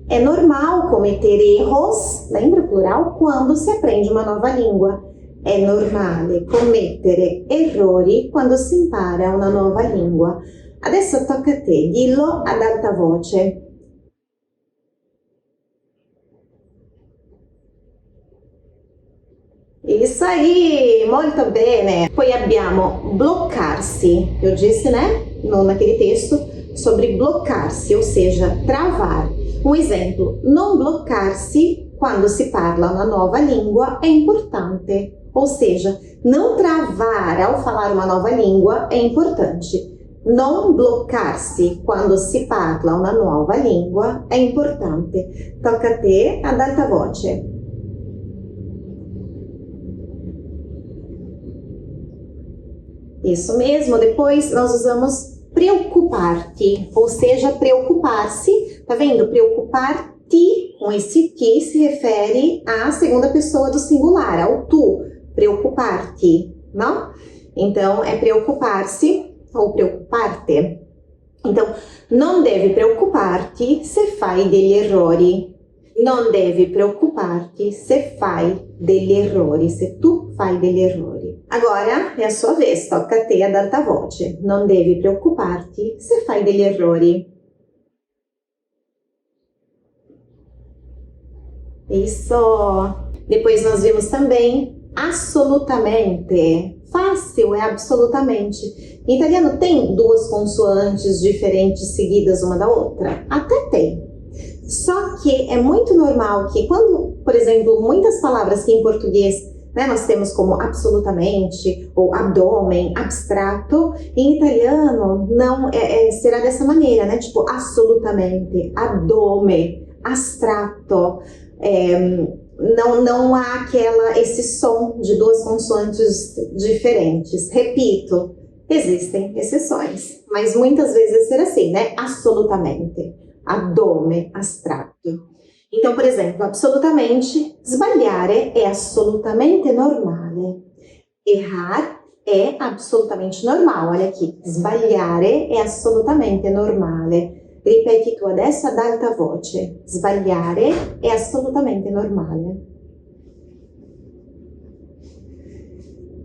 A: É normal cometer erros, lembra o plural? Quando se aprende uma nova língua. È normale commettere errori quando si impara una nuova lingua. Adesso tocca a te, dillo ad alta voce. Isso aí, molto bene. Poi abbiamo bloccarsi. Eu disse, né, naquele texto, sobre bloccarsi, ou seja, travar. Um exemplo, non bloccarsi quando se parla uma nova língua é importante. Ou seja, não travar ao falar uma nova língua é importante. Não blocar-se quando se parla uma nova língua é importante. Tocca a te ad alta voce. Isso mesmo. Depois nós usamos preocupar-te, ou seja, preocupar-se. Tá vendo? Preocupar-te, com esse ti, se refere à segunda pessoa do singular, ao tu. Preocupar-te, não? Então, é preocupar-se ou preocupar-te. Então, non devi preoccuparti se fai degli errori. Non devi preoccuparti se fai degli errori, se tu fai degli errori. Agora è a sua vez, tocca a te ad alta voce. Non devi preoccuparti se fai degli errori. Isso! Depois nós vimos também assolutamente. Fácil é absolutamente. Em italiano tem duas consoantes diferentes seguidas uma da outra? Até tem. Só que é muito normal que quando, por exemplo, muitas palavras que em português, né, nós temos como absolutamente ou abdômen, abstrato, em italiano não será dessa maneira, né? Tipo assolutamente, abdômen, astratto. Não há esse som de duas consoantes diferentes. Repito, existem exceções, mas muitas vezes será assim, né? Assolutamente, addome, astratto. Então, por exemplo, absolutamente, sbagliare é assolutamente normale. Errar é absolutamente normal, olha aqui. Sbagliare é assolutamente normale. Ripeti tu adesso ad alta voce. Sbagliare è assolutamente normale.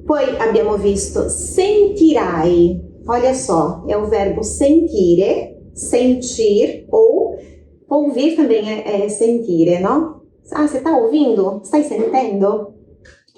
A: Poi abbiamo visto sentirai. Olha só, é o verbo sentire, sentir, ou ouvir também é sentire, não? Ah, você está ouvindo? Está sentendo?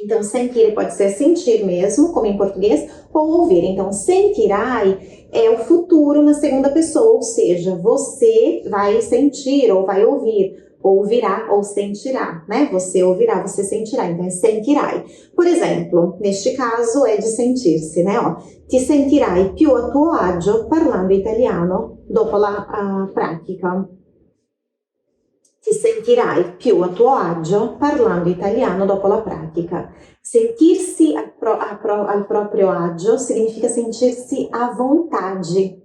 A: Então, sentire pode ser sentir mesmo, como em português, ou ouvir. Então, sentirai é o futuro na segunda pessoa, ou seja, você vai sentir ou vai ouvir, ouvirá ou sentirá, né? Você ouvirá, você sentirá, então é sentirai. Por exemplo, neste caso é de sentir-se, né? Ó, ti sentirai più a tuo agio parlando italiano dopo la pratica. Ti sentirai più a tuo agio parlando italiano dopo la pratica. Sentir-se al proprio agio significa sentir-se à vontade,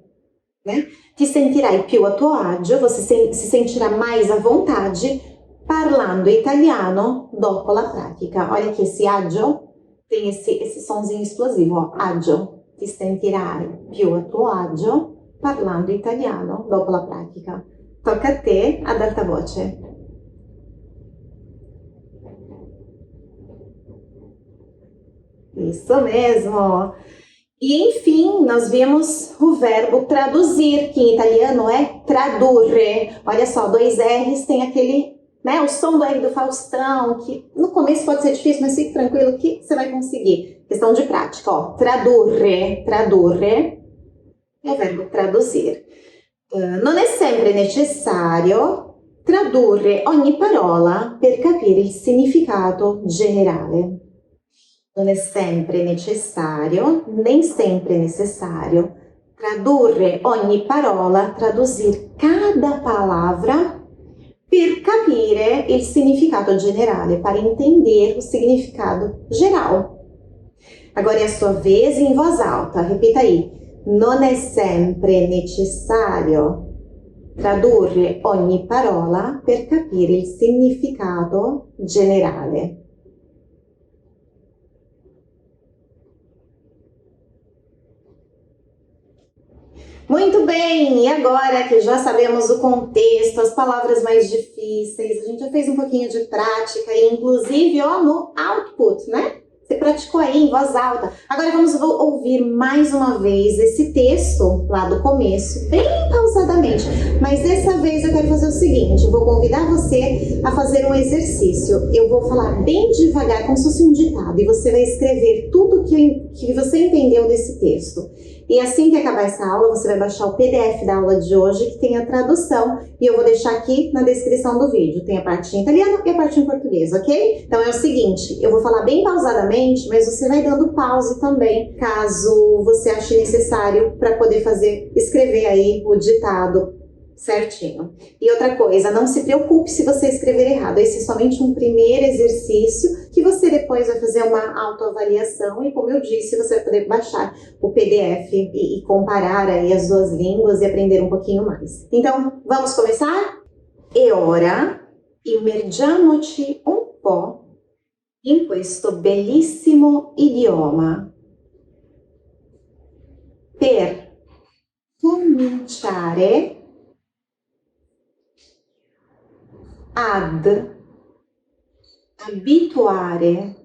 A: né? Ti sentirai più a tuo agio, você se sentirá mais à vontade parlando italiano dopo la pratica. Olha aqui, esse agio tem esse sonzinho explosivo, ó, agio. Ti sentirai più a tuo agio parlando italiano dopo la pratica. Tocca a te ad alta voce. Isso mesmo. E, enfim, nós vimos o verbo traduzir, que em italiano é tradurre. Olha só, 2 R's tem aquele, né, o som do R do Faustão, que no começo pode ser difícil, mas fique tranquilo que você vai conseguir. Questão de prática, ó. Tradurre, tradurre é o verbo traduzir. Non è sempre necessario tradurre ogni parola per capire il significato generale. Non è sempre necessario, nem sempre necessário, tradurre ogni parola, traduzir cada palavra per capire il significato generale, para entender o significado geral. Agora é a sua vez em voz alta, repita aí. Non è sempre necessario tradurre ogni parola per capire il significato generale. Muito bem, e agora que já sabemos o contexto, as palavras mais difíceis, a gente já fez um pouquinho de prática, inclusive ó, no output, né? Você praticou aí em voz alta. Agora vamos ouvir mais uma vez esse texto lá do começo, bem pausadamente. Mas dessa vez eu quero fazer o seguinte, eu vou convidar você a fazer um exercício. Eu vou falar bem devagar, como se fosse um ditado, e você vai escrever tudo que você entendeu desse texto. E assim que acabar essa aula, você vai baixar o PDF da aula de hoje, que tem a tradução, e eu vou deixar aqui na descrição do vídeo. Tem a parte em italiano e a parte em português, ok? Então é o seguinte, eu vou falar bem pausadamente, mas você vai dando pause também, caso você ache necessário para poder escrever aí o ditado certinho. E outra coisa, não se preocupe se você escrever errado. Esse é somente um primeiro exercício que você depois vai fazer uma autoavaliação e, como eu disse, você vai poder baixar o PDF e comparar aí as duas línguas e aprender um pouquinho mais. Então, vamos começar? E ora immergiamoci un po' in questo bellissimo idioma. Per cominciare ad abituare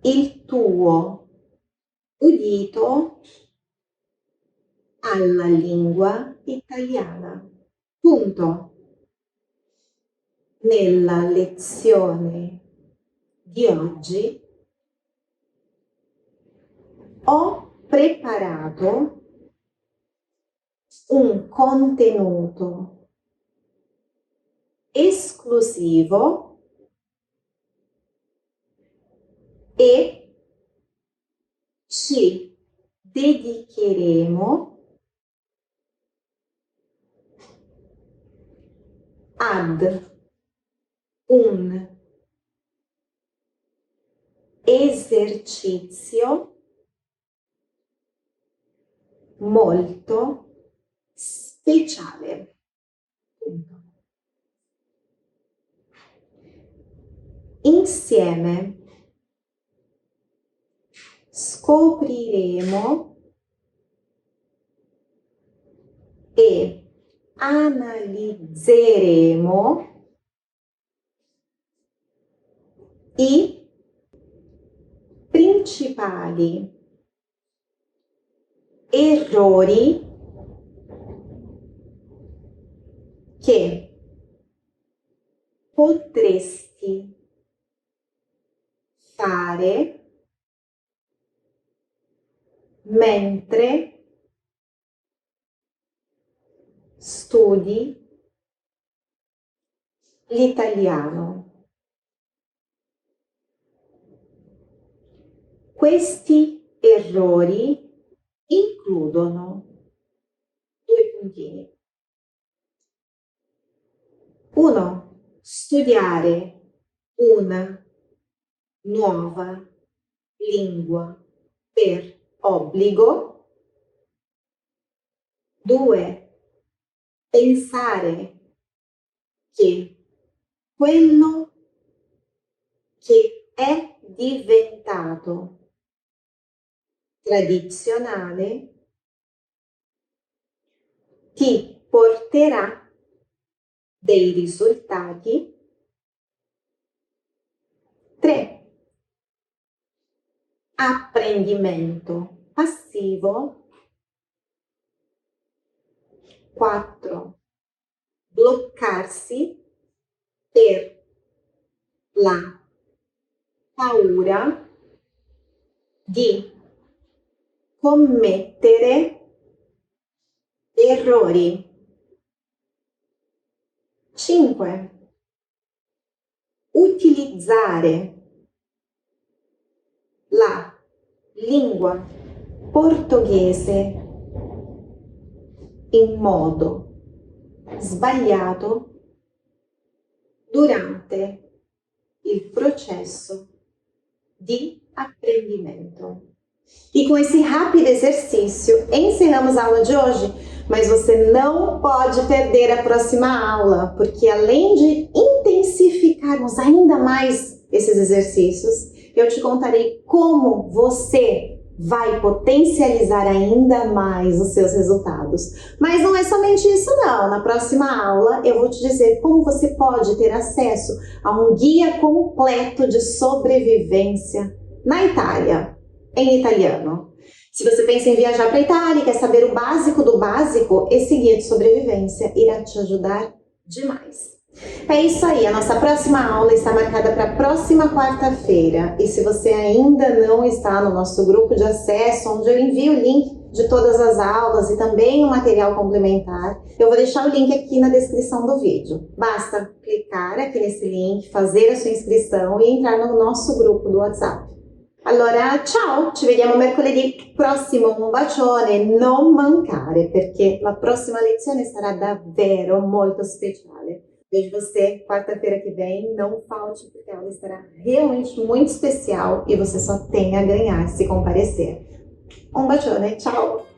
A: il tuo udito alla lingua italiana. Punto. Nella lezione di oggi ho preparato un contenuto esclusivo e ci dedicheremo ad un esercizio molto speciale. Insieme scopriremo e analizzeremo i principali errori che potresti fare mentre studi l'italiano. Questi errori includono due puntini. 1. Studiare una nuova lingua per obbligo. 2. Pensare che quello che è diventato tradizionale ti porterà dei risultati. 3. Apprendimento passivo. 4. Bloccarsi per la paura di commettere errori. 5. Utilizzare la lingua portoghese in modo sbagliato durante il processo di apprendimento. E com esse rápido exercício, encerramos a aula de hoje, mas você não pode perder a próxima aula, porque além de intensificarmos ainda mais esses exercícios, eu te contarei como você vai potencializar ainda mais os seus resultados. Mas não é somente isso não, na próxima aula eu vou te dizer como você pode ter acesso a um guia completo de sobrevivência na Itália, em italiano. Se você pensa em viajar para a Itália e quer saber o básico do básico, esse guia de sobrevivência irá te ajudar demais. É isso aí, a nossa próxima aula está marcada para a próxima quarta-feira. E se você ainda não está no nosso grupo de acesso, onde eu envio o link de todas as aulas e também um material complementar, eu vou deixar o link aqui na descrição do vídeo. Basta clicar aqui nesse link, fazer a sua inscrição e entrar no nosso grupo do WhatsApp. Allora, ciao, ci vediamo mercoledì prossimo, un bacione, non mancare, perché la prossima lezione sarà davvero molto speciale. Vejo você quarta-feira que vem, não falte, porque a aula estará realmente muito especial e você só tem a ganhar se comparecer. Um bacione, ciao!